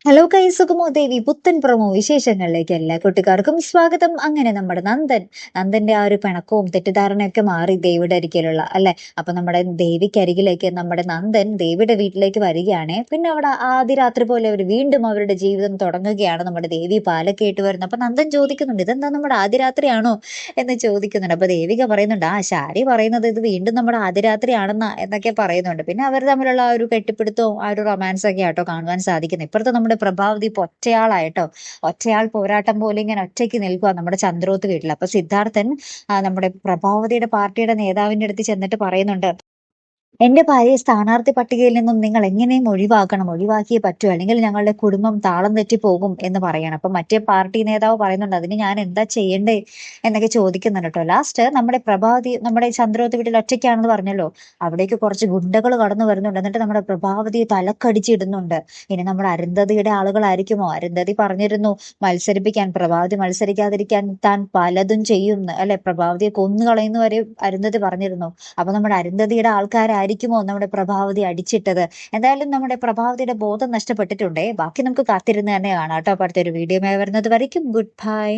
Hello കൈ സുഖമോ ദേവി പുത്തൻ promo വിശേഷങ്ങളിലേക്ക് എല്ലാ കുട്ടിക്കാർക്കും സ്വാഗതം. അങ്ങനെ നമ്മുടെ നന്ദന്റെ ആ ഒരു പിണക്കവും തെറ്റിദ്ധാരണയൊക്കെ മാറി ദേവിയുടെ അരികിലുള്ള അല്ലെ. അപ്പൊ നമ്മുടെ ദേവിക്കരികിലേക്ക് നമ്മുടെ നന്ദൻ ദേവിയുടെ വീട്ടിലേക്ക് വരികയാണ്. പിന്നെ അവിടെ ആദ്യ രാത്രി പോലെ അവർ വീണ്ടും അവരുടെ ജീവിതം തുടങ്ങുകയാണ്. നമ്മുടെ ദേവി പാലൊക്കെ ഇട്ട് വരുന്നു. അപ്പൊ നന്ദൻ ചോദിക്കുന്നുണ്ട്, ഇതെന്താ നമ്മുടെ ആദ്യ രാത്രിയാണോ എന്ന് ചോദിക്കുന്നുണ്ട്. അപ്പൊ ദേവിക പറയുന്നുണ്ട്, ആ ശാരി പറയുന്നത് ഇത് വീണ്ടും നമ്മുടെ ആദ്യ രാത്രിയാണെന്ന എന്നൊക്കെ പറയുന്നുണ്ട്. പിന്നെ അവർ തമ്മിലുള്ള ആ ഒരു കെട്ടിപ്പിടുത്തവും ആ ഒരു റൊമാൻസ് ഒക്കെ ആട്ടോ കാണുവാൻ സാധിക്കുന്നത്. ഇപ്പുറത്തെ നമ്മുടെ പ്രഭാവതി ഇപ്പൊ ഒറ്റയാളായിട്ടോ, ഒറ്റയാൾ പോരാട്ടം പോലെ ഇങ്ങനെ ഒറ്റയ്ക്ക് നിൽക്കുക നമ്മുടെ ചന്ദ്രോത്ത് വീട്ടിൽ. അപ്പൊ സിദ്ധാർത്ഥൻ നമ്മുടെ പ്രഭാവതിയുടെ പാർട്ടിയുടെ നേതാവിന്റെ അടുത്ത് ചെന്നിട്ട് പറയുന്നുണ്ട്, എന്റെ ഭാര്യയെ സ്ഥാനാർത്ഥി പട്ടികയിൽ നിന്നും നിങ്ങൾ എങ്ങനെയും ഒഴിവാക്കണം, ഒഴിവാക്കിയേ പറ്റൂ, അല്ലെങ്കിൽ ഞങ്ങളുടെ കുടുംബം താളം തെറ്റി പോകും എന്ന് പറയണം. അപ്പൊ മറ്റേ പാർട്ടി നേതാവ് പറയുന്നുണ്ട്, അതിന് ഞാൻ എന്താ ചെയ്യണ്ടേ എന്നൊക്കെ ചോദിക്കുന്നുണ്ട് കേട്ടോ. ലാസ്റ്റ് നമ്മുടെ പ്രഭാവതി നമ്മുടെ ചന്ദ്രോത്ത് വീട്ടിൽ ഒറ്റയ്ക്കാണെന്ന് പറഞ്ഞല്ലോ, അവിടേക്ക് കുറച്ച് ഗുണ്ടകൾ കടന്നു വരുന്നുണ്ട്. എന്നിട്ട് നമ്മുടെ പ്രഭാവതിയെ തലക്കടിച്ചിടുന്നുണ്ട്. ഇനി നമ്മുടെ അരുന്ധതിയുടെ ആളുകളായിരിക്കുമോ? അരുന്ധതി പറഞ്ഞിരുന്നു മത്സരിപ്പിക്കാൻ, പ്രഭാവതി മത്സരിക്കാതിരിക്കാൻ താൻ പലതും ചെയ്യും അല്ലെ, പ്രഭാവതിയെ കൊന്നുകളയുന്ന വരെ അരുന്ധതി പറഞ്ഞിരുന്നു. അപ്പൊ നമ്മുടെ അരുന്ധതിയുടെ ആൾക്കാരായിരിക്കുമോ നമ്മുടെ പ്രഭാവതി അടിച്ചിട്ടത്? എന്തായാലും നമ്മുടെ പ്രഭാവതിയുടെ ബോധം നഷ്ടപ്പെട്ടിട്ടുണ്ടേ. ബാക്കി നമുക്ക് കാത്തിരുന്ന് തന്നെ കാണാം കേട്ടോ. അടുത്തൊരു വീഡിയോ വരുന്നത് വരയ്ക്കും ഗുഡ് ബൈ.